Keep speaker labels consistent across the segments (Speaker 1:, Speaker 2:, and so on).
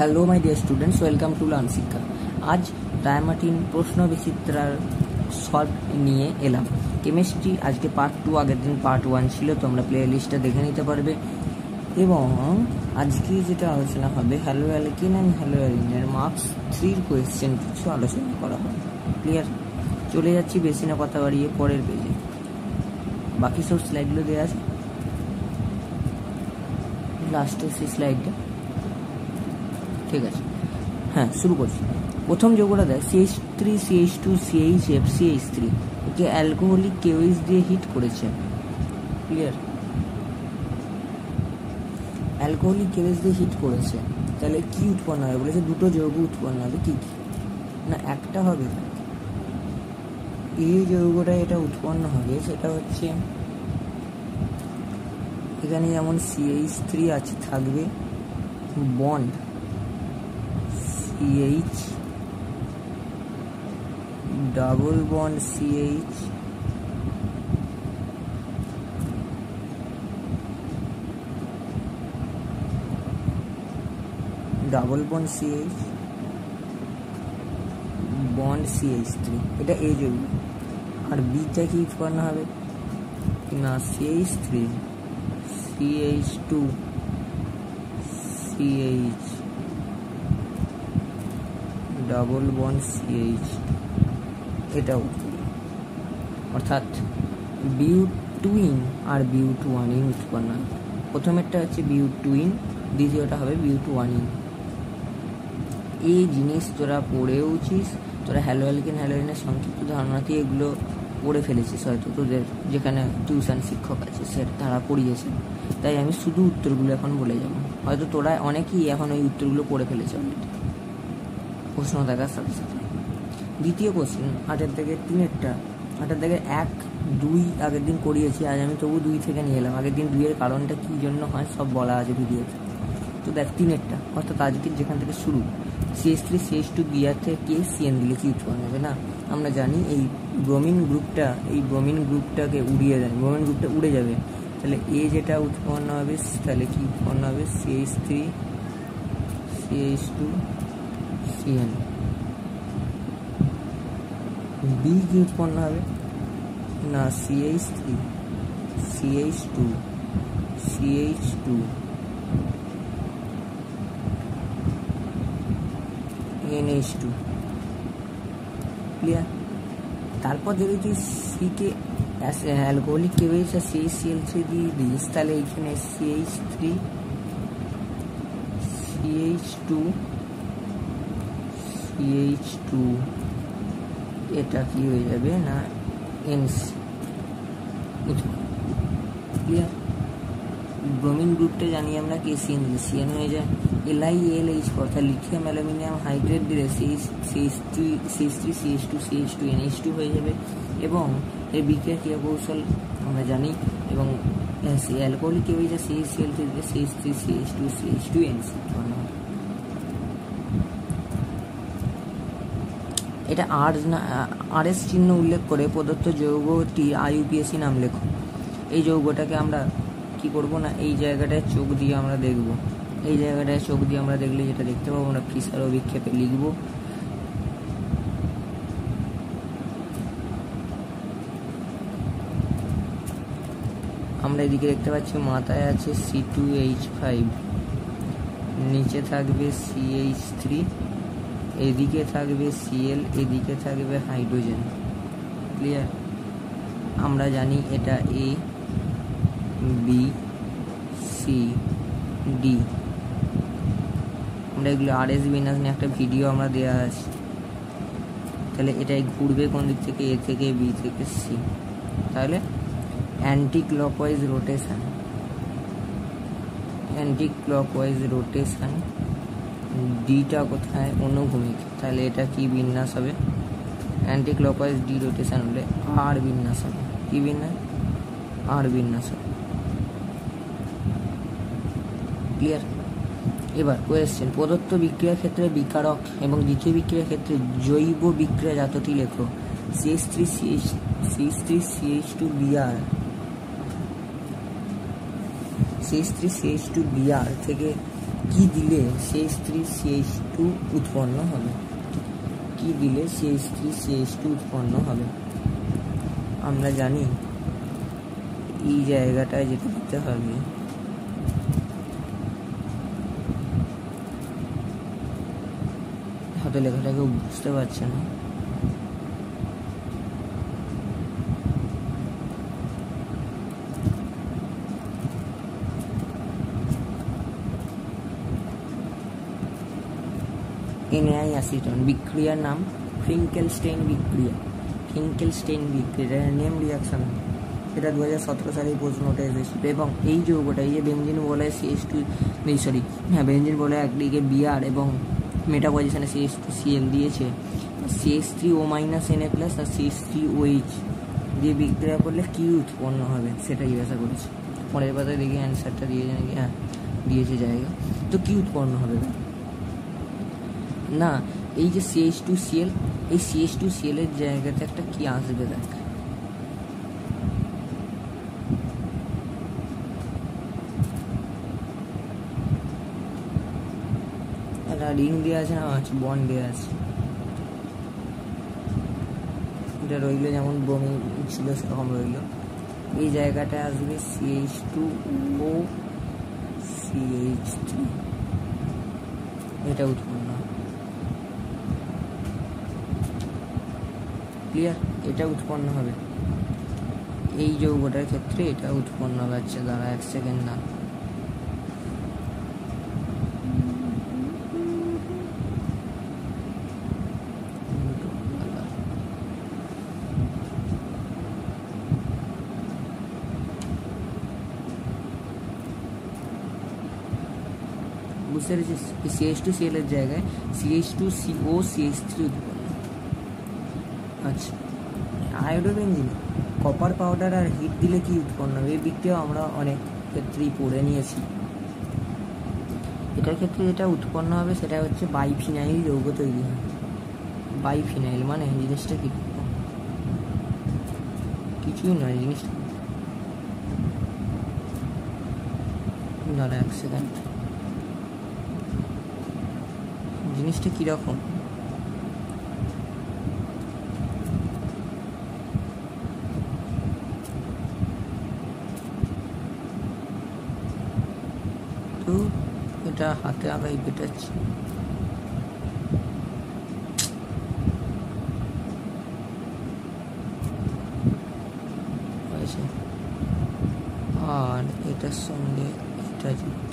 Speaker 1: Hello my dear students, welcome to learn শিক্ষা। আজ ডায়ামার্টিন প্রশ্ন বিচিত্রার সলভ নিয়ে এলাম। কেমিস্ট্রি আজকে পার্ট 2, আগের দিন পার্ট 1 ছিল, তোমরা প্লে লিস্টটা দেখে নিতে পারবে। এবং আজকে যেটা আলোচনা হবে হ্যালো অ্যালকিন অ্যান্ড হ্যালো অ্যালিনের মার্কস 3 কোয়েশ্চেন কিছু আলোচনা করা হবে। ক্লিয়ার? চলে যাচ্ছি বেশি না কথা বাড়িয়ে পরের পেজে। বাকি সব স্লাইডগুলো দেওয়া আছে, লাস্টের সেই স্লাইডটা। ঠিক আছে, হ্যাঁ শুরু করছি। প্রথম যৌগটা দেয় CH3 CH2 CHF CH3, একে অ্যালকোহলিক কেওএইচ দিয়ে হিট করেছে। ক্লিয়ার? অ্যালকোহলিক কেওএইচ দিয়ে হিট করেছে, তাহলে কি উৎপন্ন হবে বলেছে? দুটো যৌগ উৎপন্ন হবে। কি কি না, একটা হবে এই যৌগটা এটা উৎপন্ন হবে, সেটা হচ্ছে এখানে যেমন CH3 আছে, থাকবে bond CH, double bond CH, double bond CH, bond CH3। এটা এই যৌগ। আর বিটা কি উৎপন্ন হবে না? CH3 CH2 CH, double bond CH, এটাও। অর্থাৎ বিউটুইন আর বিউটুয়ানিন উৎপন্ন হবে। প্রথমেরটা হচ্ছে বিউটুইন, দ্বিতীয়টা হবে বিউটুয়ানিন। এই জিনিস তোরা পড়েওছিস, তোরা হ্যালো অ্যালকিন হ্যালোইনের সংক্ষিপ্ত ধারণাতে এগুলো পড়ে ফেলেছিস হয়তো, তোদের যেখানে টিউশন শিক্ষক আছে সে তারা পড়িয়েছে। তাই আমি শুধু উত্তরগুলো এখন বলে যাব। হয়তো তোরা অনেকেই এখন ওই উত্তরগুলো পড়ে ফেলেছে অলরেডি প্রশ্ন দেখার সাথে সাথে। দ্বিতীয় কোশ্চেন 8 থেকে 3 8 থেকে 1, 2 আগের দিন করিয়েছি, আজ আমি তবু 2 থেকে নিয়ে এলাম। আগের দিন 2 এর কারণটা কী জন্য হয় সব বলা আছে ভিডিওতে। তো দেখ 3 অর্থাৎ আজকের যেখান থেকে শুরু, CH3 CH2 বিয়ার থেকে CN দিলে কি উৎপন্ন হবে? না, আমরা জানি এই ব্রোমিন গ্রুপটাকে উড়িয়ে দেয়, ব্রোমিন গ্রুপটা উড়ে যাবে। তাহলে এ যেটা উৎপন্ন হবে, তাহলে কি উৎপন্ন হবে? CH3 CH2 CN। বি কি উৎপন্ন হবে? না, CH3 CH2 CH2 NH2। Clear? তারপর যদি তুই সিকে অ্যালকোহলিক কেওএইচ আর CHCl3 দিয়ে দিস, তাহলে এইখানে CH3 CH2 CH2, এটা কি হয়ে যাবে না NC। ক্লিয়ার? ব্রোমিন গ্রুপটা জানি আমরা KCN দিলে CN হয়ে যায়। LiAlH অর্থাৎ লিথিয়াম অ্যালুমিনিয়াম হাইড্রেট দিলে CH3 CH2 CH2 NH2 হয়ে যাবে। এবং এর বিক্রিয়া ক্রিয়া কৌশল আমরা জানি। এবং অ্যালকোহলিক কেওএইচ আর CHCl3 দিলে CH3 CH2 CH2 NC। এটা RS চিহ্ন উল্লেখ করে প্রদত্ত যৌগটি IUPAC নাম লেখো। এই যৌগটাকে আমরা কি করব না, এই জায়গাটায় চোখ দিয়ে আমরা দেখব। এই জায়গাটায় চোখ দিয়ে আমরা দেখলে যেটা দেখতে পাবো, আমরা ফিসার অভিক্ষেপে লিখব। আমরা এদিকে দেখতে পাচ্ছি মাথায় আছে C2H5, নিচে থাকবে CH3, এদিকে থাকবে Cl, এদিকে থাকবে হাইড্রোজেন। ক্লিয়ার? আমরা জানি এটা A B C D। আমরা এগুলো RS বিন্যাস নিয়ে একটা ভিডিও আমরা দেওয়া আছে। তাহলে এটাই ঘুরবে কোন দিক থেকে? A থেকে B থেকে C। তাহলে অ্যান্টি ক্লকওয়াইজ রোটেশন, ডিটা কোথায়? অনুভূমিক। তাহলে এটা কি বিন্যাস হবে? অ্যান্টি ক্লকওয়াইজ ডি রোটেশন হলে আর বিন্যাস হবে। কি বিন্যাস? আর বিন্যাস হবে। ক্লিয়ার? এবার কোয়েশ্চেন, প্রদত্ত বিক্রিয়ার ক্ষেত্রে বিকারক এবং দ্বিতীয় বিক্রিয়ার ক্ষেত্রে জৈব বিক্রিয়া জাতটি লেখো। CH3 CH2 Br, CH3 CH2 Br থেকে কি দিলে CH3CH2 উৎপন্ন হবে, কি দিলে CH3CH2 উৎপন্ন হবে? আমরা জানি এই জায়গাটায় যেটা দিতে হবে, হয়তো লেখাটাকে বুঝতে পারছে না। NaI অ্যাসিটন বিক্রিয়ার নাম ফিঙ্কেলস্টেইন বিক্রিয়া। ফিঙ্কেলস্টেইন বিক্রিয়া নেম রিয়াকশন, এটা 2017 সালে প্রশ্নটা এসেছিল। এবং এই যৌগটা, এই যে বেঞ্জিন বলে CH2, বেঞ্জিন বলে একদিকে Br এবং মেটা পজিশনে CH2Cl দিয়েছে, CH3O- Na+ আর CH3OH দিয়ে বিক্রিয়া করলে কি উৎপন্ন হবে সেটা জিজ্ঞাসা করেছে। পরের পাতায় দেখি অ্যান্সারটা দিয়েছে নাকি, হ্যাঁ দিয়েছে জায়গা। তো কি উৎপন্ন হবে না, এই যে CH2Cl, এই CH2Cl এর জায়গাতে একটা কি আসবে দেখ, একটা রিং দেওয়া আছে না, বন্ড দেওয়া আছে, এটা রইল যেমন ব্রোমিন ছিল সেরকম রইল। এই জায়গাটা আসবে CH2O CH3, এটা উৎপন্ন হবে। ক্লিয়ার? এটা উৎপন্ন হবে এই যৌগটার ক্ষেত্রে, এটা উৎপন্ন হবে। আচ্ছা দাঁড়া 1 সেকেন্ড না, বুঝতে পেরেছিস? CH2Cl এর জায়গায় CH2CO CH3 উৎপন্ন। আচ্ছা, আয়োডোবেঞ্জিন কপার পাউডার আর হিট দিলে কি উৎপন্ন হবে? এই দিকটাও আমরা অনেক ক্ষেত্রেই পড়ে নিয়েছি। এটার ক্ষেত্রে যেটা উৎপন্ন হবে সেটা হচ্ছে বাইফিনাইল যৌগ তৈরি হয়। বাইফিনাইল মানে জিনিসটা কি, কিছুই নয় জিনিসটা, দাঁড়া 1 সেকেন্ড, জিনিসটা কিরকম? তো এটা হাতে আগাই পেটাচ্ছি, আর এটার সঙ্গে এটা যুক্ত,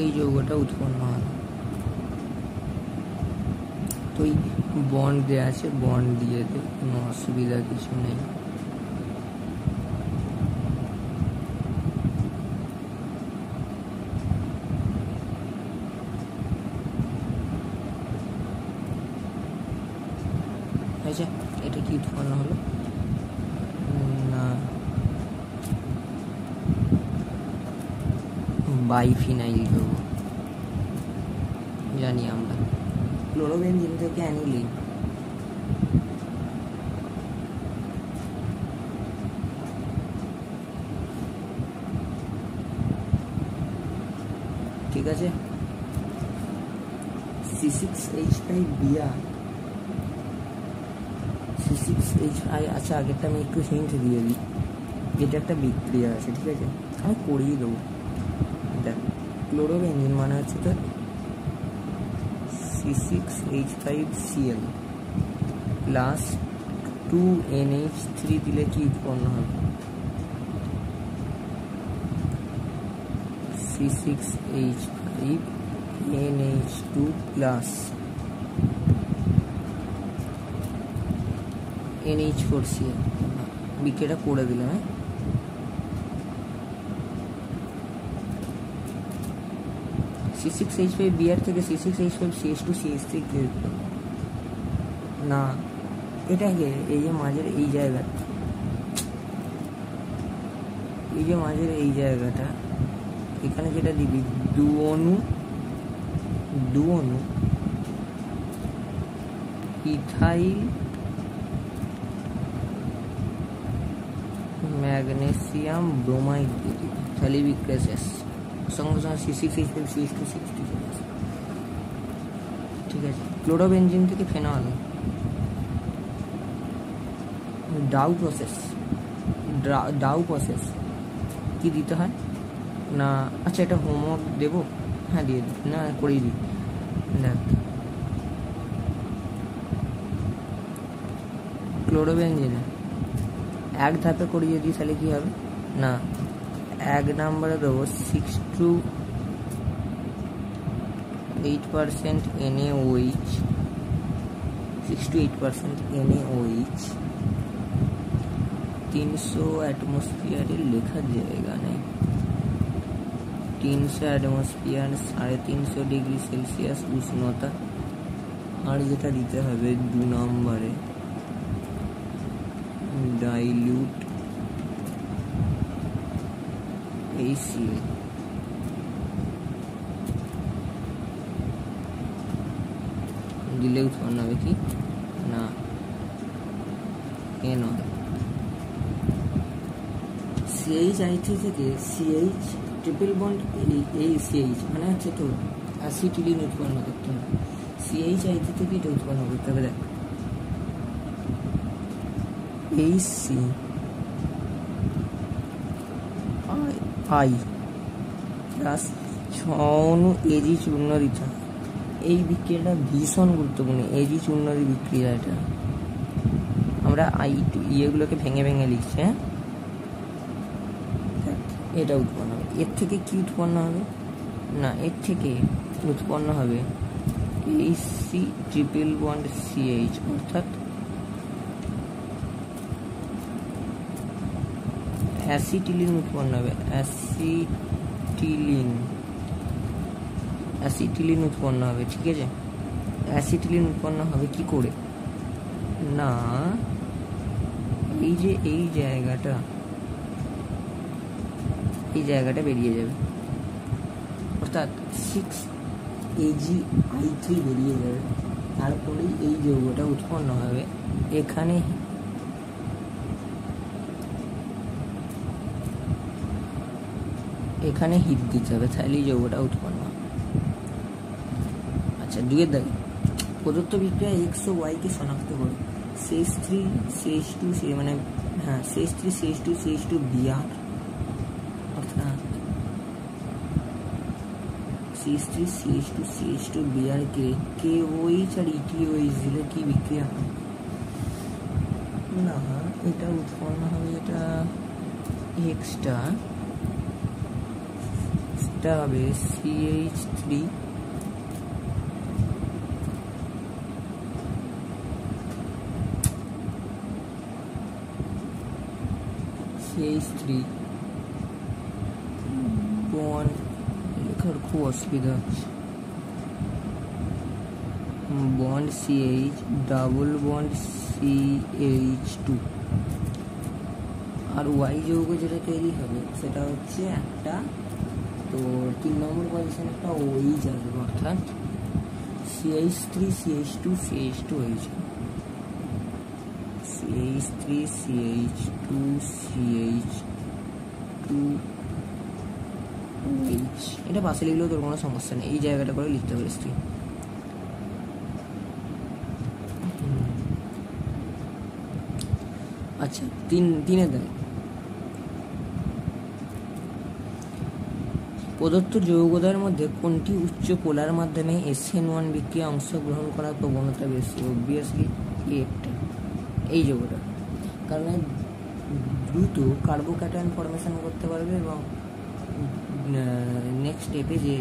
Speaker 1: এই যৌগটা উৎপন্ন হয়। তো এই বন্ড দেওয়া আছে, বন্ড দিয়ে দে, কোনো অসুবিধা কিছু নেই। আচ্ছা, এটা কি উৎপন্ন হলো না, বাইফিনাইল যৌগ জানি আমরা, ক্লোরোবেনজিন থেকে অ্যানিলিন। ঠিক আছে, C6H5Br, C6H5। আচ্ছা আগেরটা আমি একটু হিন্ট দিয়ে দিই, এটা একটা বিক্রিয়া আছে, ঠিক আছে আমি করিয়ে দেবো। দেখ ক্লোরোবেনজিন মানে হচ্ছে তো C6H5Cl প্লাস 2NH3 দিলে কি উৎপন্ন হবে? C6H5NH2 প্লাস NH4Cl, বিক্রিয়াটা করে দিলাম। হ্যাঁ C6H5Br থেকে C6H5CH2CH3 না, এটাকে এই যে মাঝের এই জায়গাটা, এই যে মাঝের এই জায়গাটা, এখানে যেটা দিবি দু অণু ইথাইল ম্যাগনেসিয়াম ব্রোমাইড দিয়ে দিবি। তাহলে বিক্রিয়া শেষ, সঙ্গে সঙ্গে C6H12CH2 চলে আসে। ঠিক আছে, ক্লোরোবেনজিন থেকে ফেনল, ডাউ প্রসেস কি দিতে হয় না? আচ্ছা, এটা হোমওয়ার্ক দেবো? হ্যাঁ দিয়ে দিই, না করেই দিই। দেখ, ক্লোরোবেনজিনে এক ধাপে করিয়ে দিই, তাহলে কী হবে না, 1 নম্বরে দেবো 6 to 8% NaOH, 6 to 8% NaOH, 300 অ্যাটমসফিয়ারে লেখার জায়গা নেই, 300 অ্যাটমসফিয়ার, 350 ডিগ্রি সেলসিয়াস উষ্ণতা। আর যেটা দিতে হবে 2 নম্বরে, ডাইলিউট HCl, দিলে উৎপন্ন হবে কি না এনল। CHI3 থেকে CH ট্রিপল বন্ড এই CH মানে হচ্ছে তো অ্যাসিটিলিন উৎপন্ন করতে হবে। CHI3 থেকে এটা উৎপন্ন করতে হবে। দেখ, HC I প্লাস 6 AG চূর্ণ দিতে হবে। এই বিক্রিয়াটা ভীষণ গুরুত্বপূর্ণ, AG চূর্ণের বিক্রিয়া। এটা আমরা ইয়েগুলোকে ভেঙে ভেঙে লিখছি। হ্যাঁ, এটা উৎপন্ন হবে। এর থেকে কি উৎপন্ন হবে না, এর থেকে উৎপন্ন হবে HC ট্রিপল বন্ড CH, অর্থাৎ অ্যাসিটিলিন উৎপন্ন হবে। অ্যাসিটিলিন উৎপন্ন হবে। ঠিক আছে, অ্যাসিটিলিন উৎপন্ন হবে কি করে না, এই যে এই জায়গাটা বেরিয়ে যাবে, অর্থাৎ 6AgI3 বেরিয়ে যাবে। তারপরেই এই যৌগটা উৎপন্ন হবে। এখানে হিট দিতে হবে, তাহলে এই যৌগটা উৎপন্ন হবে। আচ্ছা, 2 দাগে প্রদত্ত বিক্রিয়া X ও Y কে শনাক্ত করো। CH3CH2 মানে হ্যাঁ CH3CH2CH2 Br, অর্থাৎ CH3CH2CH2 Br কে KOH আর ETOH দিলে কি বিক্রিয়া হয় না, এটা উৎপন্ন হবে, এটা এক্সটা হবে CH3 বন্ড, লেখার খুব অসুবিধা হচ্ছে, bond CH double bond CH2। আর Y যৌগ যেটা তৈরি হবে সেটা হচ্ছে একটা, তো 3 নম্বর পজিশনে একটা OH আসবে, অর্থাৎ CH3CH2CH2 হয়েছে, CH3CH2CH2OH। এটা পাশে লিখলেও তোর কোনো সমস্যা নেই, এই জায়গাটা করে লিখতে পারিস তুই। আচ্ছা, 3 দেয় প্রদত্ত যৌগদ্বয়ের মধ্যে কোনটি উচ্চ পোলার মাধ্যমে SN1 বিক্রিয়া অংশগ্রহণ করার প্রবণতা বেশি? অবভিয়াসলি একটা, এই যৌগটা, কারণ দ্রুত কার্বোক্যাটায়ন ফর্মেশন করতে পারবে এবং নেক্সট স্টেপে যে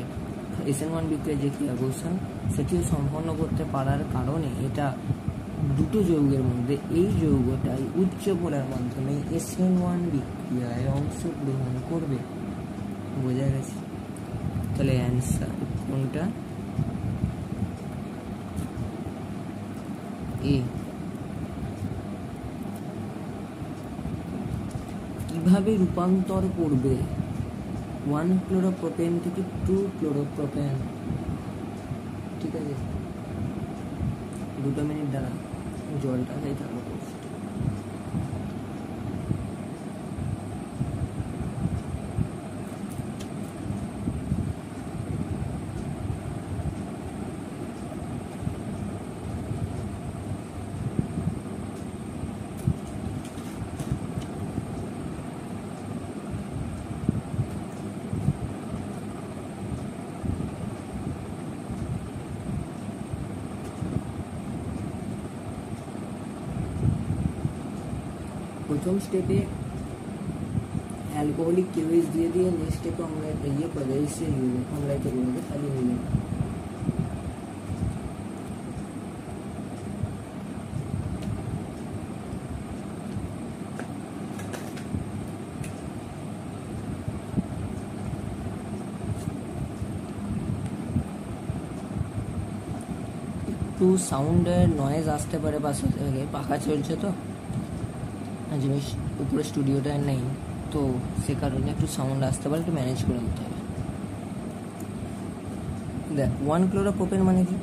Speaker 1: SN1 বিক্রিয়া যে ক্রিয়া কৌশল সেটিও সম্পন্ন করতে পারার কারণে এটা দুটো যৌগের মধ্যে এই যৌগটাই উচ্চ পোলার মাধ্যমে SN1 বিক্রিয়ায় অংশগ্রহণ করবে। বোঝা গেছে? তাহলে অ্যান্সার কোনটা? এ। কিভাবে রূপান্তর করবে 1 ক্লোরোপ্রোপেন থেকে 2 ক্লোরোপ্রোপেন? ঠিক আছে, 2 মিনিট দ্বারা জলটা খাই থাকবো। প্রথম স্টেপে অ্যালকোহলিক কেউএস দিয়ে নেক্সট স্টেপে আমরা ইয়ে করে দেয় অমলাইতে করে দেয়, খালি হয়ে যাবে। একটু সাউন্ডের নয়েজ আসতে পারে পাশে থেকে, পাখা চলছে তো জিনিস উপরে স্টুডিওটা নেই, তো সে কারণে একটু সাউন্ড আসতে পারে, একটু ম্যানেজ করে নিতে হবে। দেখ 1 ক্লোরোপ্রোপেন মানে কি,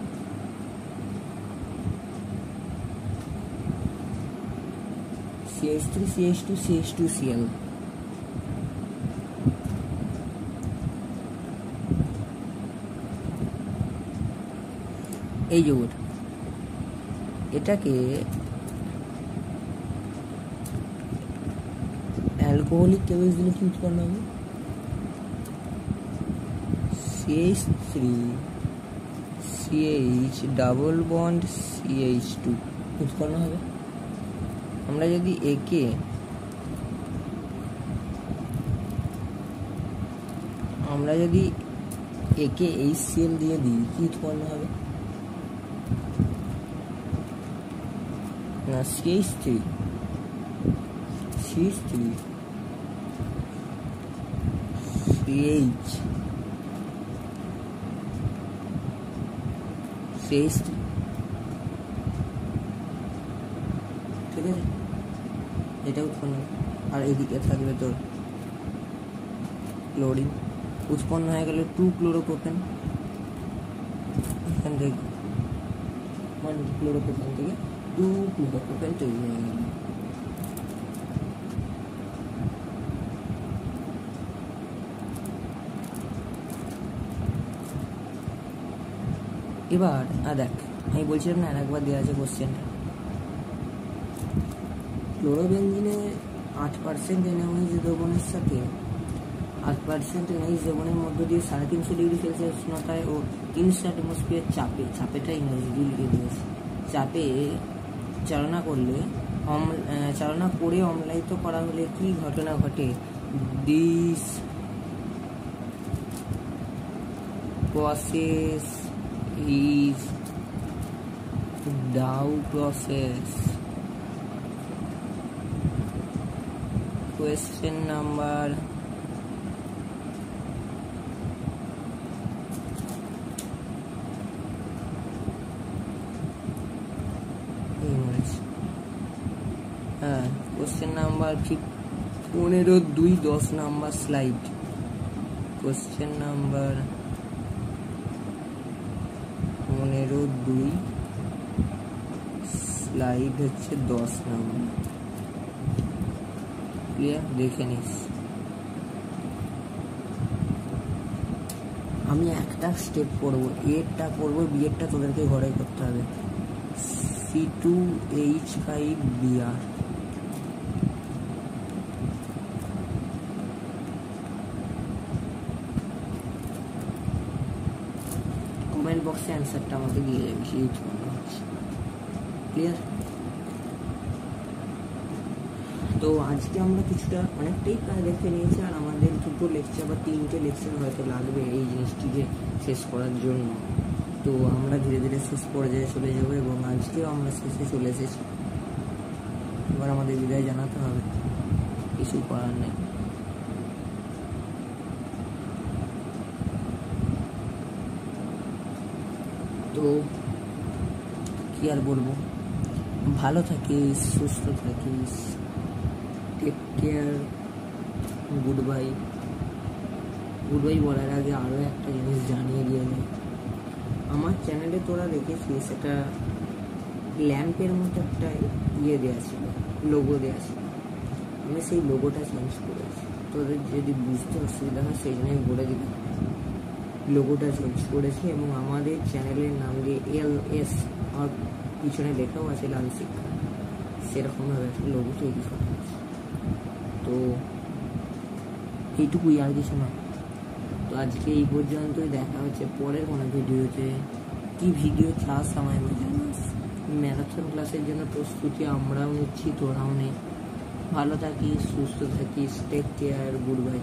Speaker 1: CH3CH2CH2Cl। এই যৌগটা, এটাকে অ্যালকোহলিক কেউএস দিলে কি উৎপন্ন হবে, CH3CH ডাবল বন্ড CH2 উৎপন্ন হবে। আমরা যদি একে HCl দিয়ে দিই, কি উৎপন্ন হবে না, CH3 CH3 CH CH3, ঠিক আছে, এটা উৎপন্ন। আর এদিকে থাকবে তোর ক্লোরিন, উৎপন্ন হয়ে গেল 2 ক্লোরোপ্রোপেন। এখান থেকে 1 ক্লোরোপ্রোপেন থেকে 2 ক্লোরোপ্রোপেন তৈরি হয়ে গেল। এবার দেখ, আমি বলছিলাম না আরেকবার দেওয়া আছে কোশ্চেনটা, ক্লোরোবেনজিনে 8% NaOH দ্রবণের সাথে 8% NaOH দ্রবণের মধ্য দিয়ে 350 ডিগ্রি সেলসিয়াস উষ্ণতায় ও 300 অ্যাটমসফিয়ার চাপেটা ইংরেজি লিখে দিয়েছে, চাপে চালনা করে অম্লায়িত করা হলে কি ঘটনা ঘটে, this process is Dow process। Question number 15-2-10 number slide. Question number 15-2 slide হচ্ছে 10 নাম্বার। ক্লিয়ার, দেখে নিস। আমি একটা স্টেপ করব, এরটা করবো, বিয়েরটা তোদেরকে ঘরে করতে হবে। C2H5Br কমেন্ট বক্সে অ্যান্সারটা আমাকে দিয়ে যাবে, সেই উৎপন্ন হচ্ছে। ক্লিয়ার? তো আজকে আমরা কিছুটা অনেকটাই প্রায় দেখে নিয়েছি, আর আমাদের 2টো লেকচার বা 3টে লেকচার হয়তো লাগবে এই জিনিসটিকে শেষ করার জন্য। তো আমরা ধীরে ধীরে শেষ পর্যায়ে চলে যাবো, এবং আজকেও আমরা শেষে চলে এসেছি। এবার আমাদের বিদায় জানাতে হবে, কিছু করার নেই। তো কি আর বলবো, ভালো থাকিস, সুস্থ থাকিস, take care, good bye. Good bye বলার আগে আরও একটা জিনিস জানিয়ে দিয়ে নেই, আমার চ্যানেলে তোরা দেখেছিস একটা ল্যাম্পের মতো একটা দেওয়া ছিল, লোগো দেওয়া ছিল। আমি সেই লোগোটা চেঞ্জ করেছি, তোদের যদি বুঝতে অসুবিধা হয় সেই জন্য আমি বলে দিলাম। লোগোটা চেঞ্জ করেছি এবং আমাদের চ্যানেলের নাম দিয়ে LS আর পিছনে লেখাও আছে লাল শিক্ষা, সেরকমভাবে একটা লোগো তৈরি করা হয়েছে। তো এইটুকুই, আর কিছু না। তো আজকে এই পর্যন্তই, দেখা হচ্ছে পরের কোনো ভিডিওতে। কি ভিডিও চাস আমায় জানাস। ম্যারাথন ক্লাসের জন্য প্রস্তুতি আমরাও নিচ্ছি, তোরাও নে। ভালো থাকিস, সুস্থ থাকিস, টেক কেয়ার, গুড বাই।